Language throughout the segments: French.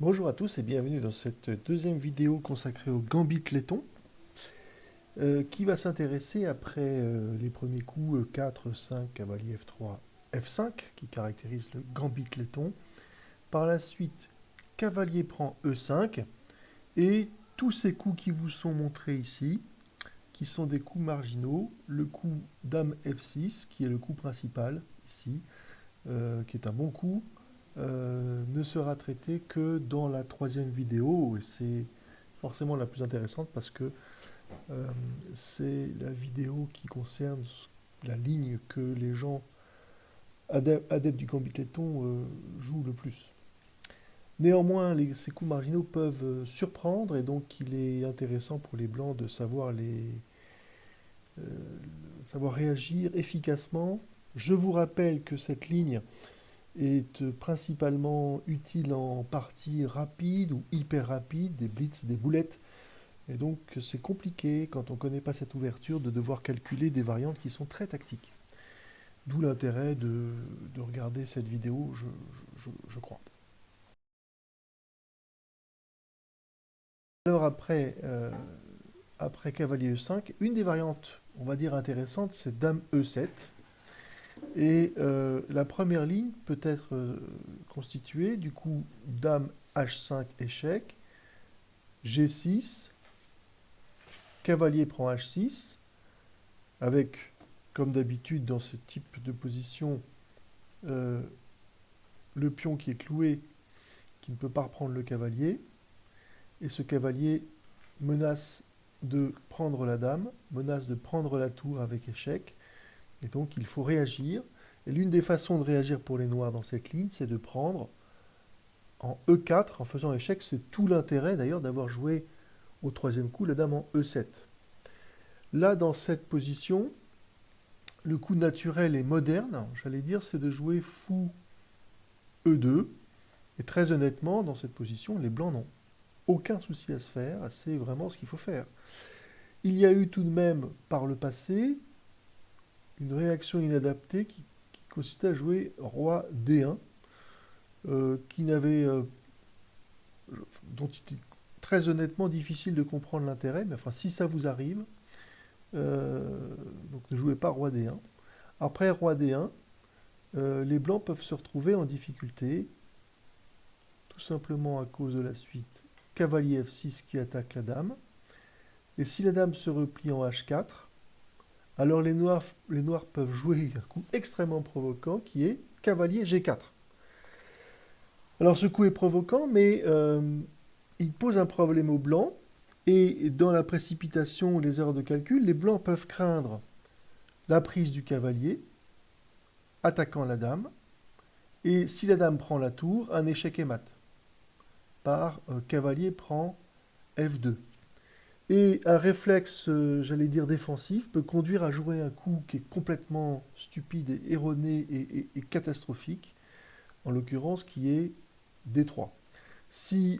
Bonjour à tous et bienvenue dans cette deuxième vidéo consacrée au gambit laiton, qui va s'intéresser après les premiers coups E4, E5, cavalier F3, F5, qui caractérisent le gambit laiton. Par la suite, cavalier prend E5, et tous ces coups qui vous sont montrés ici, qui sont des coups marginaux, le coup dame F6, qui est le coup principal ici, qui est un bon coup, ne sera traité que dans la troisième vidéo, et c'est forcément la plus intéressante parce que euh, c'est la vidéo qui concerne la ligne que les gens adeptes du gambit laiton jouent le plus. Néanmoins, ces coups marginaux peuvent surprendre et donc il est intéressant pour les blancs de euh, savoir réagir efficacement. Je vous rappelle que cette ligne est principalement utile en partie rapide ou hyper rapide, des blitz, des boulettes. Et donc c'est compliqué, quand on ne connaît pas cette ouverture, de devoir calculer des variantes qui sont très tactiques. D'où l'intérêt de regarder cette vidéo, je crois. Alors après cavalier E5, une des variantes, on va dire intéressantes, c'est dame E7. Et la première ligne peut être constituée du coup dame H5 échec, G6, cavalier prend H6, avec, comme d'habitude dans ce type de position, euh, le pion qui est cloué, qui ne peut pas reprendre le cavalier, et ce cavalier menace de prendre la dame, menace de prendre la tour avec échec, et donc il faut réagir. Et l'une des façons de réagir pour les noirs dans cette ligne, c'est de prendre en E4 en faisant échec. C'est tout l'intérêt d'ailleurs d'avoir joué au troisième coup la dame en E7. Là, dans cette position, le coup naturel et moderne, j'allais dire, c'est de jouer fou E2. Et très honnêtement, dans cette position, les blancs n'ont aucun souci à se faire, c'est vraiment ce qu'il faut faire. Il y a eu tout de même, par le passé, une réaction inadaptée qui consistait à jouer roi D1, qui n'avait, dont il était très honnêtement difficile de comprendre l'intérêt, mais enfin, si ça vous arrive, donc ne jouez pas roi D1. Après roi D1, les blancs peuvent se retrouver en difficulté, tout simplement à cause de la suite cavalier F6 qui attaque la dame. Et si la dame se replie en H4, alors les noirs peuvent jouer un coup extrêmement provoquant qui est cavalier G4. Alors ce coup est provoquant, mais il pose un problème aux blancs. Et dans la précipitation ou les erreurs de calcul, les blancs peuvent craindre la prise du cavalier, attaquant la dame. Et si la dame prend la tour, un échec est mat. Par cavalier prend F2. Et un réflexe, j'allais dire défensif, peut conduire à jouer un coup qui est complètement stupide et erroné et catastrophique, en l'occurrence qui est D3. Si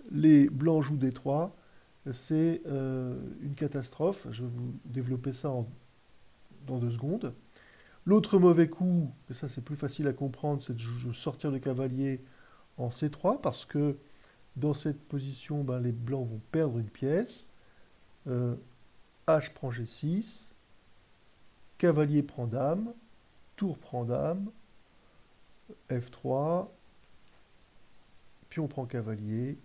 les blancs jouent D3, c'est une catastrophe. Je vais vous développer ça dans 2 secondes. L'autre mauvais coup, et ça c'est plus facile à comprendre, c'est de sortir le cavalier en C3 parce que dans cette position, ben, les blancs vont perdre une pièce. Euh, H prend G6, cavalier prend dame, tour prend dame, F3, pion prend cavalier,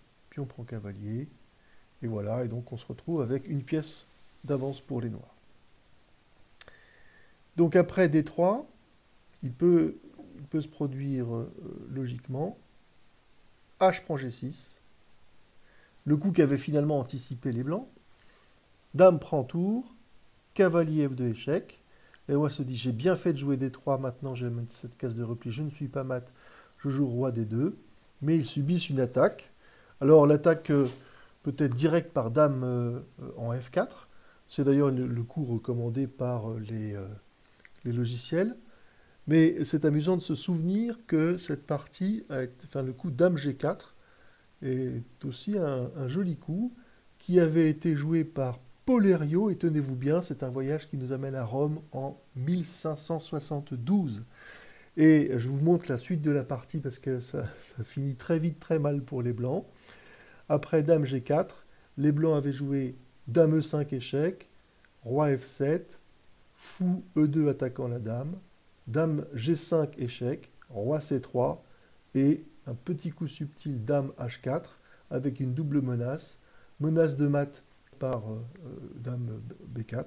et voilà, et donc on se retrouve avec une pièce d'avance pour les noirs. Donc après D3, il peut se produire logiquement H prend G6, le coup qu'avaient finalement anticipé les blancs, dame prend tour, cavalier F2 échec, et moi se dit j'ai bien fait de jouer D3, maintenant j'ai cette case de repli, je ne suis pas mat, je joue roi D2, mais ils subissent une attaque. Alors l'attaque peut être directe par dame en F4, c'est d'ailleurs le coup recommandé par les logiciels, mais c'est amusant de se souvenir que cette partie, enfin le coup dame G4, est aussi un joli coup qui avait été joué par Polerio, et tenez-vous bien, c'est un voyage qui nous amène à Rome en 1572. Et je vous montre la suite de la partie parce que ça finit très vite, très mal pour les blancs. Après Dame G4, les blancs avaient joué Dame E5 échec, Roi F7, Fou E2 attaquant la dame, Dame G5 échec, Roi C3 et un petit coup subtil Dame H4 avec une double menace, menace de mat par Dame B4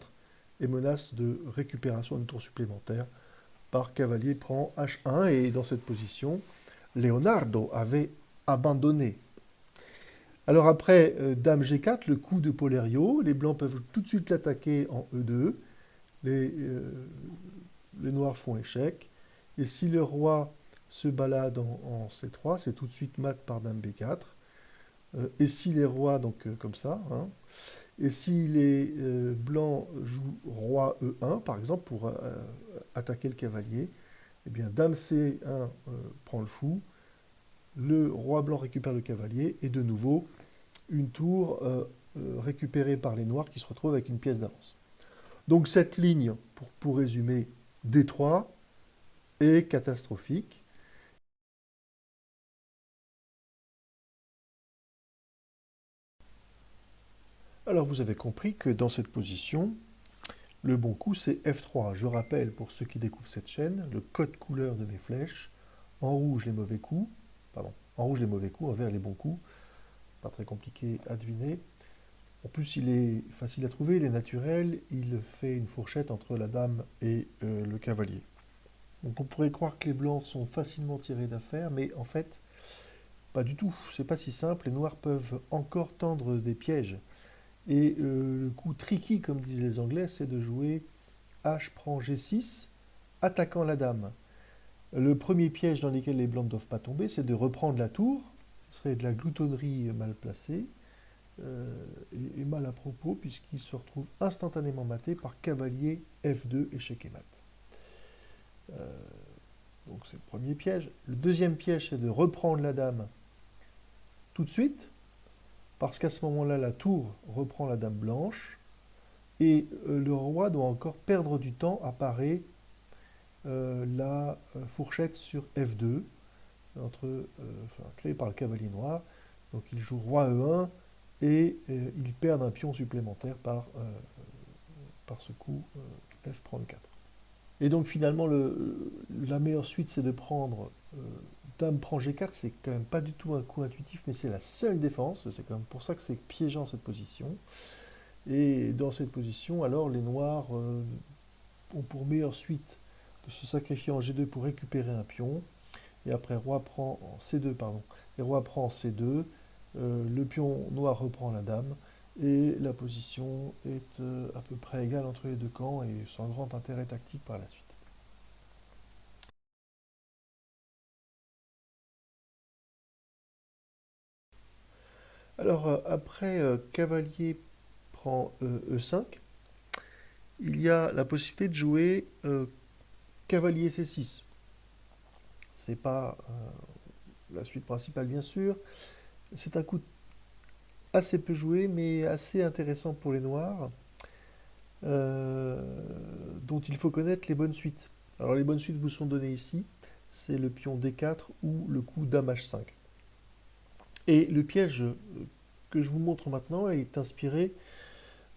et menace de récupération d'une tour supplémentaire par cavalier prend H1 et dans cette position, Leonardo avait abandonné. Alors après Dame G4, le coup de Polerio, les blancs peuvent tout de suite l'attaquer en E2, les noirs font échec, et si le roi se balade en C3, c'est tout de suite mat par Dame B4, et si les rois, donc comme ça, hein, et si les blancs jouent roi E1, par exemple, pour attaquer le cavalier, eh bien Dame C1 prend le fou, le roi blanc récupère le cavalier, et de nouveau, une tour récupérée par les noirs qui se retrouvent avec une pièce d'avance. Donc cette ligne, pour résumer, D3 est catastrophique. Alors vous avez compris que dans cette position, le bon coup c'est F3. Je rappelle pour ceux qui découvrent cette chaîne, le code couleur de mes flèches, en rouge les mauvais coups, pardon, en rouge les mauvais coups, en vert les bons coups, pas très compliqué à deviner. En plus, il est facile à trouver, il est naturel, il fait une fourchette entre la dame et le cavalier. Donc on pourrait croire que les blancs sont facilement tirés d'affaire, mais en fait, pas du tout. C'est pas si simple. Les noirs peuvent encore tendre des pièges. Et le coup tricky, comme disent les Anglais, c'est de jouer H prend G6, attaquant la dame. Le premier piège dans lequel les blancs ne doivent pas tomber, c'est de reprendre la tour. Ce serait de la gloutonnerie mal placée et mal à propos, puisqu'il se retrouve instantanément maté par cavalier F2, échec et mat. Donc c'est le premier piège. Le deuxième piège, c'est de reprendre la dame tout de suite, parce qu'à ce moment-là, la tour reprend la dame blanche, et le roi doit encore perdre du temps à parer la fourchette sur F2, créée par le cavalier noir. Donc il joue roi E1, et il perd un pion supplémentaire par ce coup F prend E4. Et donc finalement, la meilleure suite, c'est de prendre Dame prend G4, c'est quand même pas du tout un coup intuitif, mais c'est la seule défense, c'est quand même pour ça que c'est piégeant cette position. Et dans cette position, alors les noirs ont pour meilleure suite de se sacrifier en G2 pour récupérer un pion, et après roi prend en C2, pardon, et roi prend en C2, le pion noir reprend la dame, et la position est à peu près égale entre les deux camps, et sans grand intérêt tactique par la suite. Alors, après cavalier prend E5, il y a la possibilité de jouer cavalier C6. C'est pas la suite principale, bien sûr. C'est un coup assez peu joué, mais assez intéressant pour les noirs, euh, dont il faut connaître les bonnes suites. Alors, les bonnes suites vous sont données ici. C'est le pion D4 ou le coup Dame H5. Et le piège que je vous montre maintenant est inspiré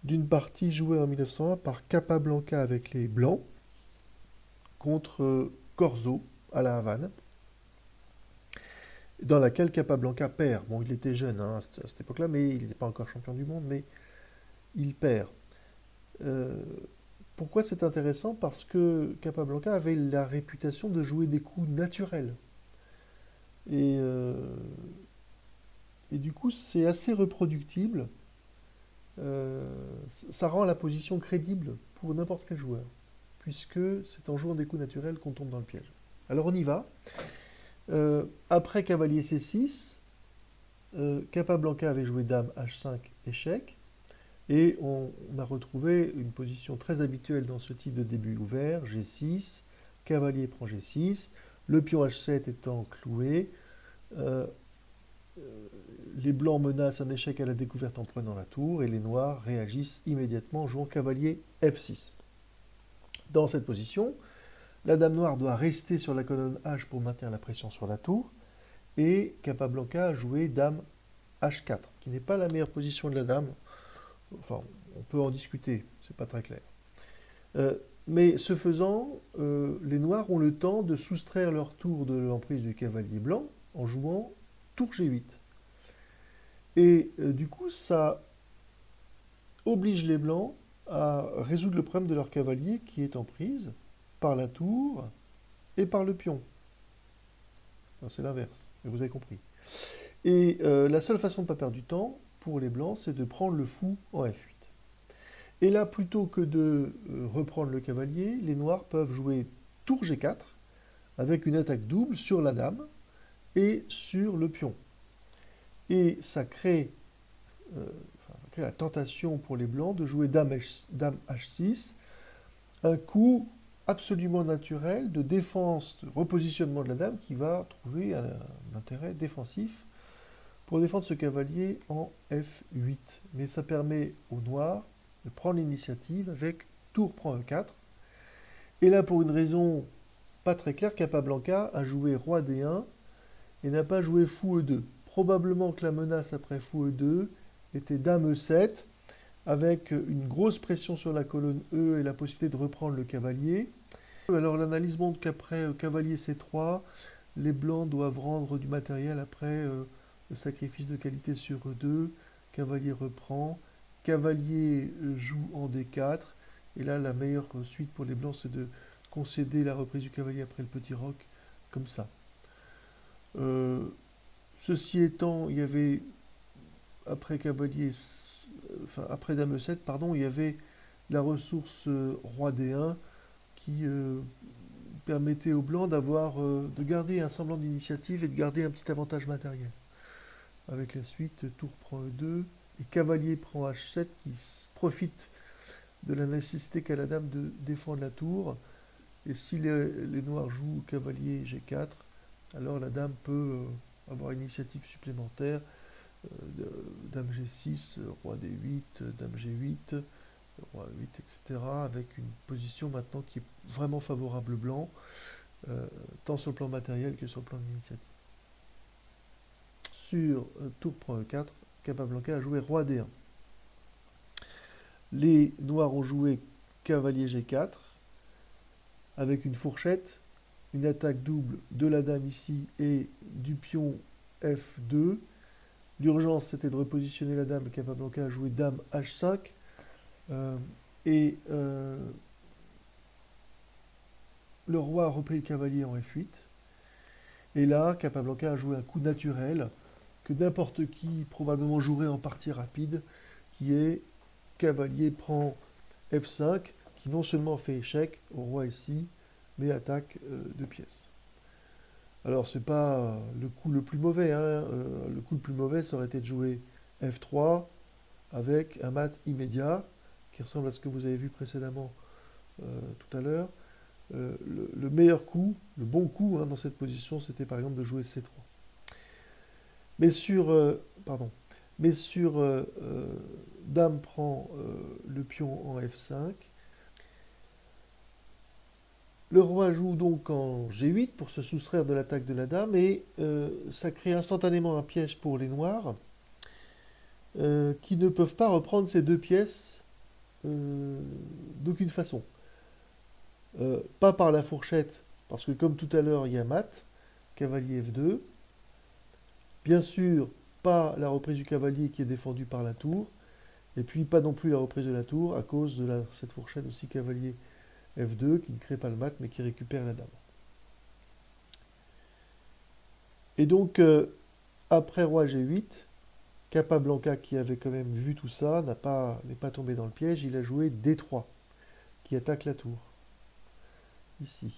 d'une partie jouée en 1901 par Capablanca avec les Blancs contre Corzo à la Havane, dans laquelle Capablanca perd. Bon, il était jeune hein, à cette époque-là, mais il n'était pas encore champion du monde, mais il perd. Euh, Pourquoi c'est intéressant? Parce que Capablanca avait la réputation de jouer des coups naturels. Et, euh, et du coup, c'est assez reproductible. Ça rend la position crédible pour n'importe quel joueur, puisque c'est en jouant des coups naturels qu'on tombe dans le piège. Alors on y va. Après cavalier C6, Capablanca avait joué dame H5 échec, et on a retrouvé une position très habituelle dans ce type de début ouvert, G6, cavalier prend G6, le pion H7 étant cloué, euh, les blancs menacent un échec à la découverte en prenant la tour, et les noirs réagissent immédiatement en jouant cavalier F6. Dans cette position, La dame noire doit rester sur la colonne H pour maintenir la pression sur la tour. Et Capablanca a joué dame H4, qui n'est pas la meilleure position de la dame. Enfin, on peut en discuter, c'est pas très clair. Mais ce faisant, les noirs ont le temps de soustraire leur tour de l'emprise du cavalier blanc en jouant tour G8. Et du coup, ça oblige les blancs à résoudre le problème de leur cavalier qui est en prise par la tour et par le pion. Enfin, c'est l'inverse, mais vous avez compris. Et la seule façon de ne pas perdre du temps pour les blancs, c'est de prendre le fou en F8. Et là, plutôt que de reprendre le cavalier, les noirs peuvent jouer tour G4 avec une attaque double sur la dame et sur le pion. Et ça crée la tentation pour les blancs de jouer dame H6, un coup absolument naturel de défense, de repositionnement de la dame qui va trouver un intérêt défensif pour défendre ce cavalier en F8. Mais ça permet aux noirs de prendre l'initiative avec tour prend E4. Et là, pour une raison pas très claire, Capablanca a joué roi D1 et n'a pas joué fou E2. Probablement que la menace après fou E2 était dame E7, avec une grosse pression sur la colonne E et la possibilité de reprendre le cavalier. Alors l'analyse montre qu'après cavalier C3, les blancs doivent rendre du matériel après le sacrifice de qualité sur E2, cavalier reprend, cavalier joue en D4, et là la meilleure suite pour les blancs c'est de concéder la reprise du cavalier après le petit roc, comme ça. Ceci étant, il y avait après cavalier, enfin après dame E7, pardon, il y avait la ressource roi D1 qui permettait aux blancs de garder un semblant d'initiative et de garder un petit avantage matériel. Avec la suite, tour prend E2 et cavalier prend H7 qui profite de la nécessité qu'a la dame de défendre la tour. Et si les noirs jouent cavalier G4, alors la dame peut avoir une initiative supplémentaire. Dame G6, roi D8, dame G8, roi 8, etc. Avec une position maintenant qui est vraiment favorable blanc, tant sur le plan matériel que sur le plan de l'initiative. Sur tour prend E4, Capablanca a joué roi D1. Les noirs ont joué cavalier G4 avec une fourchette, une attaque double de la dame ici et du pion F2. L'urgence c'était de repositionner la dame. Capablanca a joué dame H5 et le roi a repris le cavalier en F8. Et là, Capablanca a joué un coup naturel que n'importe qui probablement jouerait en partie rapide, qui est cavalier prend F5, qui non seulement fait échec au roi ici, mais attaque de pièces. Alors c'est pas le coup le plus mauvais, hein. Le coup le plus mauvais ça aurait été de jouer F3 avec un mat immédiat, qui ressemble à ce que vous avez vu précédemment tout à l'heure. Le meilleur coup, le bon coup dans cette position, c'était par exemple de jouer C3. Mais sur, dame prend le pion en F5. Le roi joue donc en G8 pour se soustraire de l'attaque de la dame et ça crée instantanément un piège pour les noirs qui ne peuvent pas reprendre ces deux pièces d'aucune façon. Pas par la fourchette, parce que comme tout à l'heure, il y a mat, cavalier F2. Bien sûr, pas la reprise du cavalier qui est défendue par la tour, et puis pas non plus la reprise de la tour à cause de cette fourchette aussi cavalier F2 qui ne crée pas le mat mais qui récupère la dame. Et donc, après roi G8, Capablanca qui avait quand même vu tout ça n'est pas tombé dans le piège, il a joué D3 qui attaque la tour. Ici.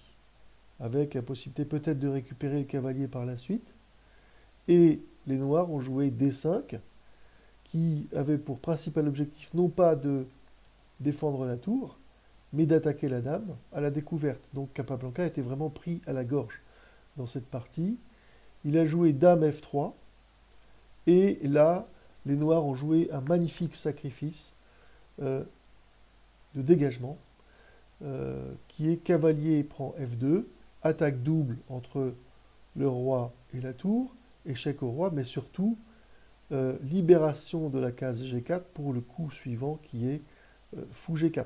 Avec la possibilité peut-être de récupérer le cavalier par la suite. Et les noirs ont joué D5 qui avait pour principal objectif non pas de défendre la tour, mais d'attaquer la dame à la découverte. Donc Capablanca était vraiment pris à la gorge dans cette partie. Il a joué dame F3, et là, les noirs ont joué un magnifique sacrifice de dégagement, qui est cavalier prend F2, attaque double entre le roi et la tour, échec au roi, mais surtout libération de la case G4 pour le coup suivant qui est fou G4.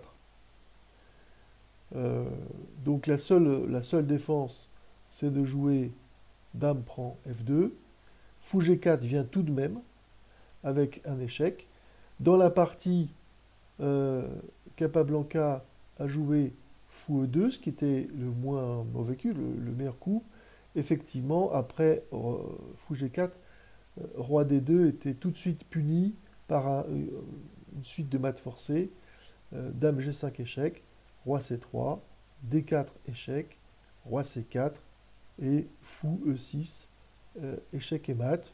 Donc la seule défense, c'est de jouer dame prend F2. Fou G4 vient tout de même avec un échec. Dans la partie, Capablanca a joué fou E2, ce qui était le moins mauvais coup, le meilleur coup. Effectivement, après fou G4, roi D2 était tout de suite puni par une suite de maths forcées. Dame G5 échec, roi C3, D4 échec, roi C4 et fou E6, échec et mat.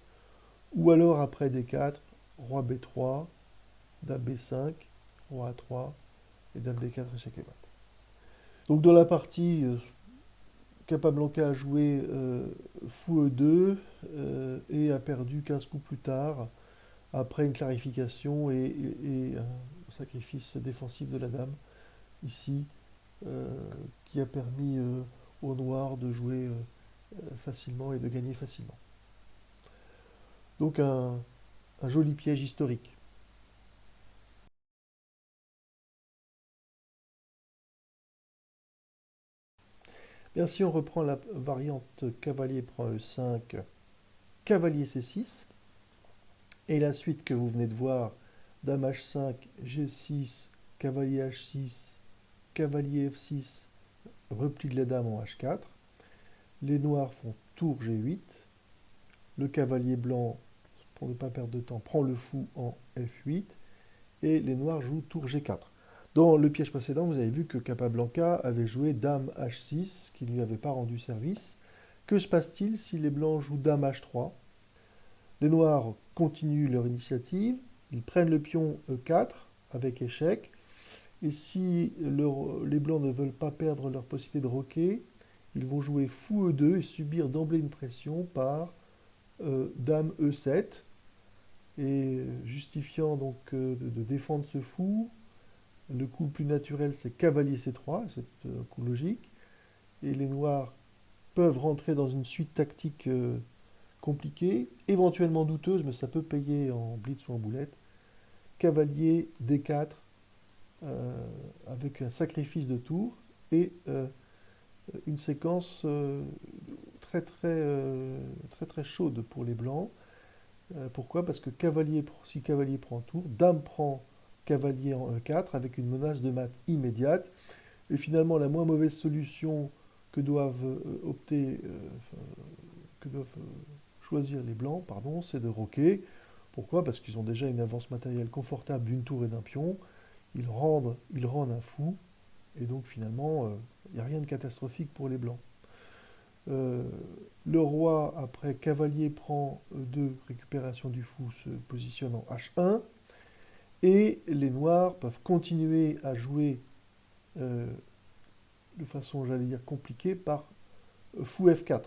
Ou alors après D4, roi B3, dame B5, roi A3 et dame D4 échec et mat. Donc dans la partie, Capablanca a joué fou E2 et a perdu 15 coups plus tard après une clarification et un sacrifice défensif de la dame ici qui a permis aux noirs de jouer facilement et de gagner facilement. Donc un joli piège historique. Bien, si on reprend la variante cavalier prend E5, cavalier C6, et la suite que vous venez de voir, dame H5, G6, cavalier H6, cavalier F6, repli de la dame en H4, les noirs font tour G8, le cavalier blanc, pour ne pas perdre de temps, prend le fou en F8, et les noirs jouent tour G4. Dans le piège précédent, vous avez vu que Capablanca avait joué dame H6, qui ne lui avait pas rendu service. Que se passe-t-il si les blancs jouent dame H3? Les noirs continuent leur initiative, ils prennent le pion E4 avec échec, et si les blancs ne veulent pas perdre leur possibilité de roquer, ils vont jouer fou E2 et subir d'emblée une pression par dame E7, et justifiant donc de défendre ce fou. Le coup le plus naturel, c'est cavalier C3, c'est un coup logique. Et les noirs peuvent rentrer dans une suite tactique compliquée, éventuellement douteuse, mais ça peut payer en blitz ou en boulette. Cavalier D4, avec un sacrifice de tour, et une séquence très chaude pour les blancs. Pourquoi? Parce que si cavalier prend tour, dame prend cavalier en E4 avec une menace de mat immédiate. Et finalement, la moins mauvaise solution que doivent choisir les blancs, pardon, c'est de roquer. Pourquoi? Parce qu'ils ont déjà une avance matérielle confortable d'une tour et d'un pion. Ils rendent un fou. Et donc finalement, il n'y a rien de catastrophique pour les blancs. Le roi, après cavalier prend E2, récupération du fou, se positionne en H1. Et les noirs peuvent continuer à jouer de façon, j'allais dire, compliquée par fou F4.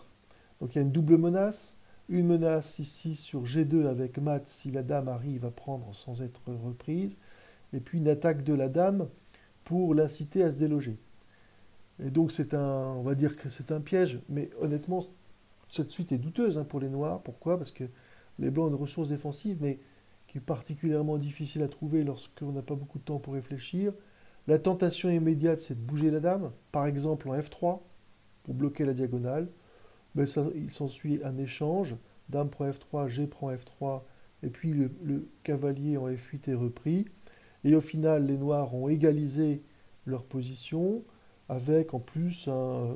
Donc il y a une double menace. Une menace ici sur G2 avec mat si la dame arrive à prendre sans être reprise. Et puis une attaque de la dame pour l'inciter à se déloger. Et donc on va dire que c'est un piège, mais honnêtement, cette suite est douteuse pour les noirs. Pourquoi? Parce que les blancs ont une ressource défensive, mais qui est particulièrement difficile à trouver lorsqu'on n'a pas beaucoup de temps pour réfléchir. La tentation immédiate, c'est de bouger la dame, par exemple en F3, pour bloquer la diagonale. Mais il s'ensuit un échange, dame prend F3, G prend F3, et puis le cavalier en F8 est repris. Et au final, les noirs ont égalisé leur position, avec en plus en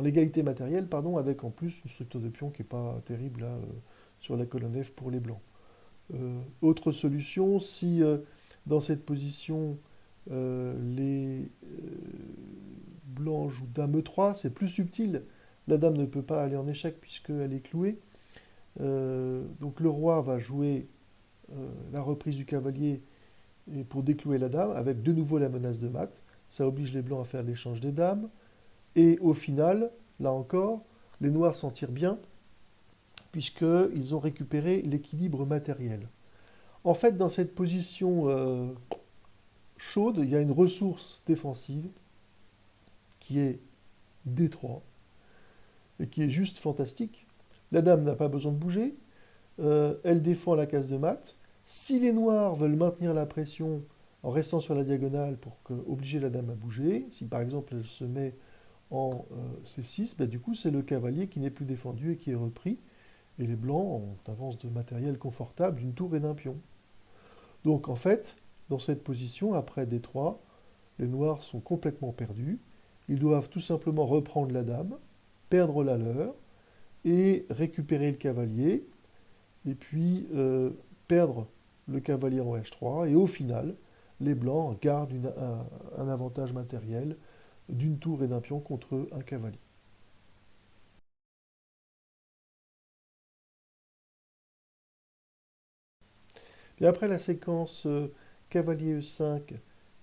l'égalité matérielle, pardon, avec en plus une structure de pion qui n'est pas terrible là, sur la colonne F pour les blancs. Autre solution, si dans cette position les blancs jouent dame E3, c'est plus subtil. La dame ne peut pas aller en échec puisqu'elle est clouée. Donc le roi va jouer la reprise du cavalier et pour déclouer la dame, avec de nouveau la menace de mat. Ça oblige les blancs à faire l'échange des dames. Et au final, là encore, les noirs s'en tirent bien, puisqu'ils ont récupéré l'équilibre matériel. En fait, dans cette position chaude, il y a une ressource défensive qui est D3 et qui est juste fantastique. La dame n'a pas besoin de bouger, elle défend la case de mat. Si les noirs veulent maintenir la pression en restant sur la diagonale pour obliger la dame à bouger, si par exemple elle se met en C6, bah, du coup c'est le cavalier qui n'est plus défendu et qui est repris, et les blancs ont une avance de matériel confortable d'une tour et d'un pion. Donc en fait, dans cette position, après D3, les noirs sont complètement perdus, ils doivent tout simplement reprendre la dame, perdre la leur, et récupérer le cavalier, et puis perdre le cavalier en H3, et au final, les blancs gardent un avantage matériel d'une tour et d'un pion contre un cavalier. Et après la séquence cavalier E5,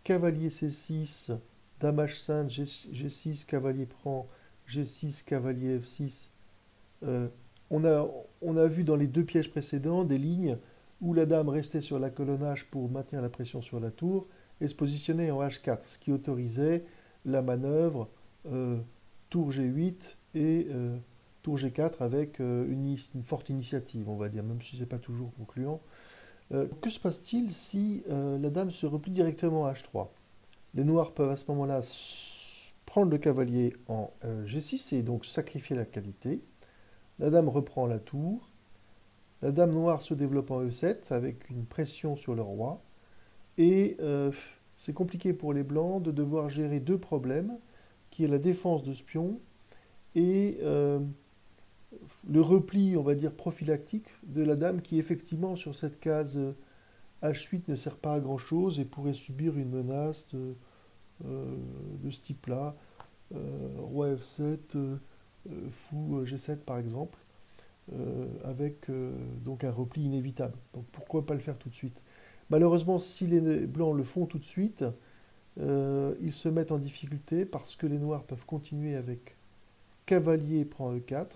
cavalier C6, dame H5, G6, cavalier prend, G6, cavalier F6, euh, on a, on a vu dans les deux pièges précédents des lignes où la dame restait sur la colonne H pour maintenir la pression sur la tour et se positionnait en H4, ce qui autorisait la manœuvre tour G8 et tour G4 avec une forte initiative, on va dire, même si ce n'est pas toujours concluant. Que se passe-t-il si la dame se replie directement à H3? Les noirs peuvent à ce moment-là prendre le cavalier en G6 et donc sacrifier la qualité. La dame reprend la tour. La dame noire se développe en E7 avec une pression sur le roi. Et c'est compliqué pour les blancs de devoir gérer deux problèmes, qui est la défense de ce pion et le repli, on va dire, prophylactique de la dame qui, effectivement, sur cette case H8 ne sert pas à grand-chose et pourrait subir une menace de ce type-là. Roi F7, fou G7 par exemple, avec donc un repli inévitable. Donc pourquoi pas le faire tout de suite? Malheureusement, si les blancs le font tout de suite, ils se mettent en difficulté parce que les noirs peuvent continuer avec cavalier prend E4,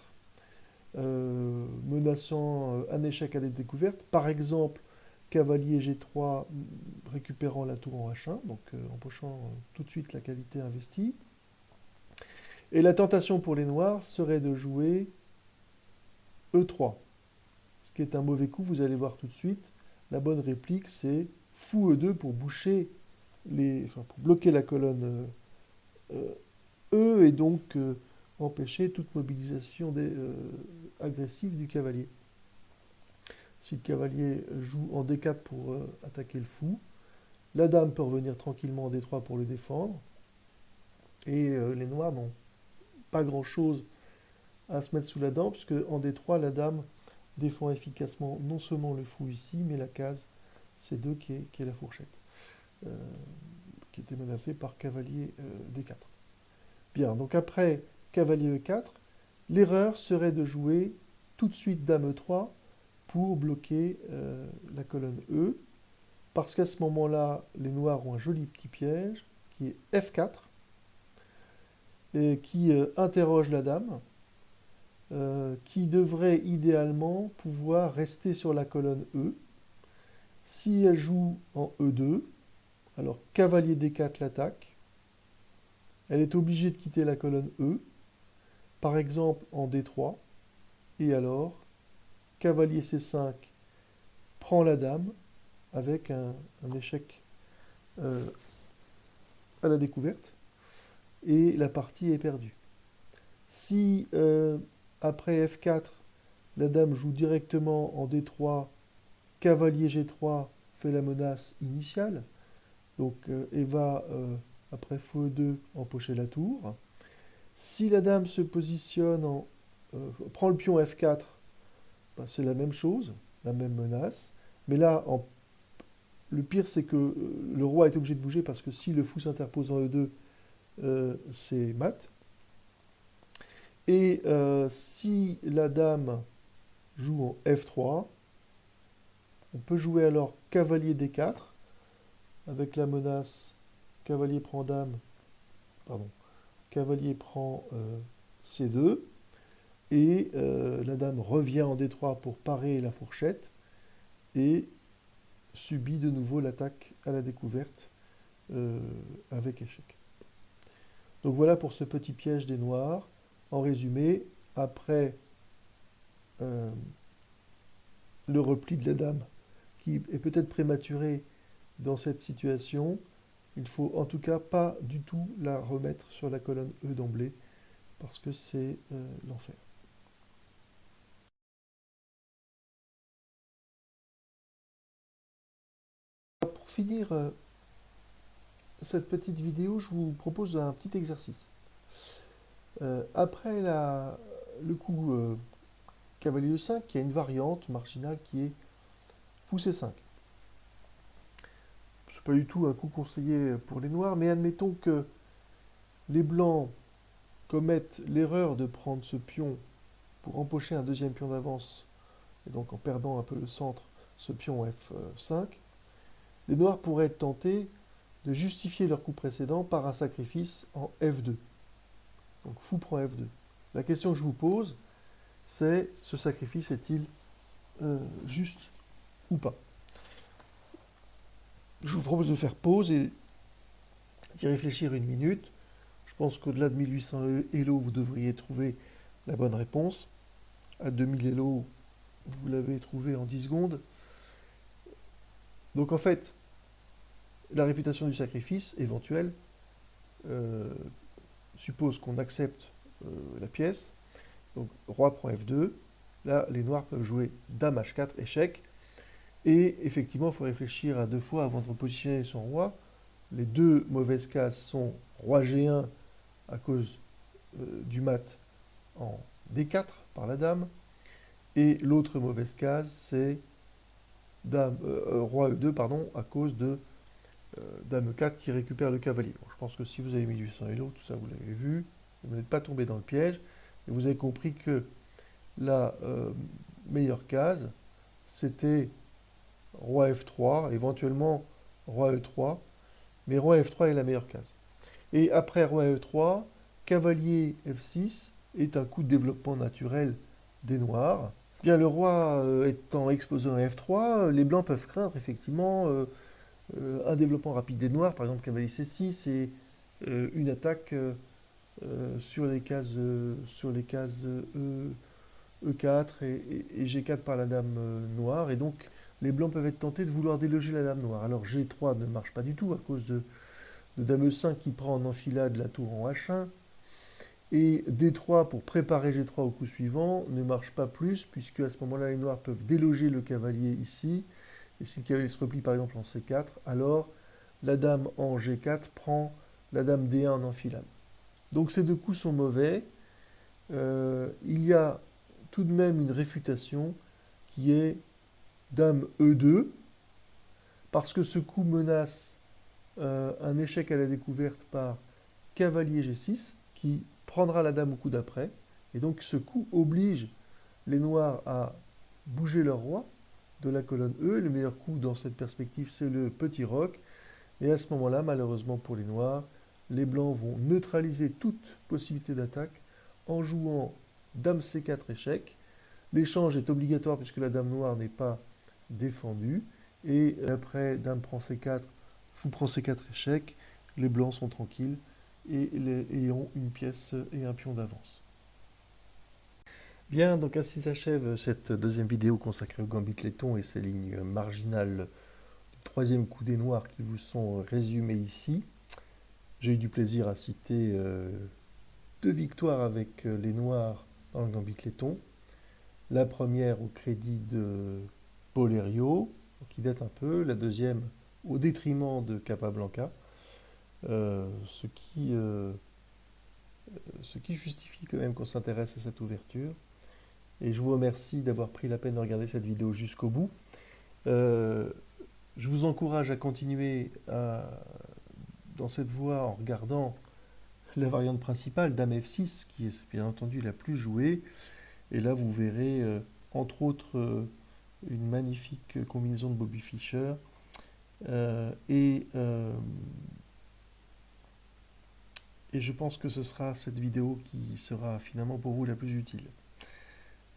menaçant un échec à la découverte. Par exemple, cavalier G3 récupérant la tour en H1, donc empochant tout de suite la qualité investie. Et la tentation pour les noirs serait de jouer E3, ce qui est un mauvais coup, vous allez voir tout de suite. La bonne réplique, c'est fou E2 pour boucher pour bloquer la colonne E et donc empêcher toute mobilisation agressive du cavalier. Si le cavalier joue en D4 pour attaquer le fou, la dame peut revenir tranquillement en D3 pour le défendre, et les noirs n'ont pas grand-chose à se mettre sous la dent, puisque en D3, la dame défend efficacement non seulement le fou ici, mais la case C2 qui est la fourchette, qui était menacée par cavalier D4. Bien, donc après cavalier E4, l'erreur serait de jouer tout de suite dame E3 pour bloquer la colonne E, parce qu'à ce moment-là, les noirs ont un joli petit piège, qui est F4, et qui interroge la dame, qui devrait idéalement pouvoir rester sur la colonne E. Si elle joue en E2, alors cavalier D4 l'attaque, elle est obligée de quitter la colonne E, par exemple en D3, et alors cavalier C5 prend la dame avec un échec à la découverte, et la partie est perdue. Si après F4, la dame joue directement en D3, cavalier G3 fait la menace initiale, donc et va après fou E2 empocher la tour. Si la dame se positionne prend le pion F4, ben, c'est la même chose, la même menace, mais là le pire c'est que le roi est obligé de bouger parce que si le fou s'interpose en E2, c'est mat. Et si la dame joue en F3, on peut jouer alors cavalier D4 avec la menace cavalier prend dame, pardon, cavalier prend C2 et la dame revient en D3 pour parer la fourchette et subit de nouveau l'attaque à la découverte avec échec. Donc voilà pour ce petit piège des noirs. En résumé, après le repli de la dame, qui est peut-être prématuré dans cette situation, il faut en tout cas pas du tout la remettre sur la colonne E d'emblée, parce que c'est l'enfer. Pour finir cette petite vidéo, je vous propose un petit exercice. Après le coup cavalier E5, il y a une variante marginale qui est fou C5. C'est pas du tout un coup conseillé pour les noirs, mais admettons que les blancs commettent l'erreur de prendre ce pion pour empocher un deuxième pion d'avance, et donc en perdant un peu le centre, ce pion F5, les noirs pourraient être tentés de justifier leur coup précédent par un sacrifice en F2. Donc fou prend F2. La question que je vous pose, c'est ce sacrifice est-il juste ou pas? Je vous propose de faire pause et d'y réfléchir une minute. Je pense qu'au-delà de 1800 Elo, vous devriez trouver la bonne réponse. À 2000 Elo, vous l'avez trouvé en 10 secondes. Donc en fait, la réfutation du sacrifice éventuel suppose qu'on accepte la pièce. Donc roi prend F2. Là, les noirs peuvent jouer dame H4, échec. Et effectivement, il faut réfléchir à deux fois avant de repositionner son roi. Les deux mauvaises cases sont roi G1 à cause du mat en D4 par la dame. Et l'autre mauvaise case, c'est roi E2 pardon, à cause de dame E4 qui récupère le cavalier. Bon, je pense que si vous avez mis 800 Elo, tout ça vous l'avez vu, vous n'êtes pas tombé dans le piège. Et vous avez compris que la meilleure case, c'était roi F3, éventuellement roi E3, mais roi F3 est la meilleure case. Et après roi E3, cavalier F6 est un coup de développement naturel des noirs. Bien, le roi étant exposé en F3, les blancs peuvent craindre effectivement un développement rapide des noirs, par exemple cavalier C6 et une attaque sur les cases E4 et G4 par la dame noire. Et donc les blancs peuvent être tentés de vouloir déloger la dame noire. Alors G3 ne marche pas du tout à cause de dame E5 qui prend en enfilade la tour en H1. Et D3 pour préparer G3 au coup suivant ne marche pas plus, puisque à ce moment-là, les noirs peuvent déloger le cavalier ici. Et si le cavalier se replie par exemple en C4, alors la dame en G4 prend la dame D1 en enfilade. Donc ces deux coups sont mauvais. Il y a tout de même une réfutation qui est dame E2, parce que ce coup menace un échec à la découverte par cavalier G6, qui prendra la dame au coup d'après. Et donc ce coup oblige les noirs à bouger leur roi de la colonne E. Le meilleur coup dans cette perspective, c'est le petit roc. Et à ce moment-là, malheureusement pour les noirs, les blancs vont neutraliser toute possibilité d'attaque en jouant dame C4 échec. L'échange est obligatoire puisque la dame noire n'est pas défendue. Et après dame prend C4, fou prend C4 échec, les blancs sont tranquilles et ont une pièce et un pion d'avance. Bien, donc ainsi s'achève cette deuxième vidéo consacrée au gambit laiton et ses lignes marginales du troisième coup des noirs qui vous sont résumées ici. J'ai eu du plaisir à citer deux victoires avec les noirs dans le gambit laiton. La première au crédit de Polerio, qui date un peu, la deuxième au détriment de Capablanca, ce qui justifie quand même qu'on s'intéresse à cette ouverture. Et je vous remercie d'avoir pris la peine de regarder cette vidéo jusqu'au bout. Je vous encourage à continuer dans cette voie en regardant la variante principale, dame F6, qui est bien entendu la plus jouée. Et là, vous verrez, entre autres, une magnifique combinaison de Bobby Fischer. Et je pense que ce sera cette vidéo qui sera finalement pour vous la plus utile.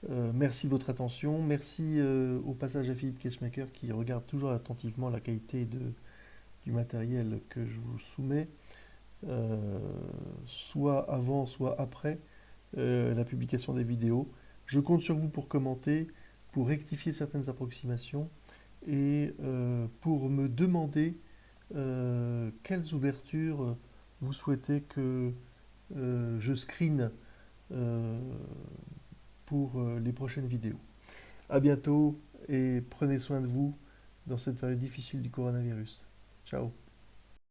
Merci de votre attention. Merci au passage à Philippe Kessmaker qui regarde toujours attentivement la qualité de du matériel que je vous soumets, soit avant, soit après la publication des vidéos. Je compte sur vous pour commenter, pour rectifier certaines approximations et pour me demander quelles ouvertures vous souhaitez que je screen pour les prochaines vidéos. À bientôt et prenez soin de vous dans cette période difficile du coronavirus. Ciao.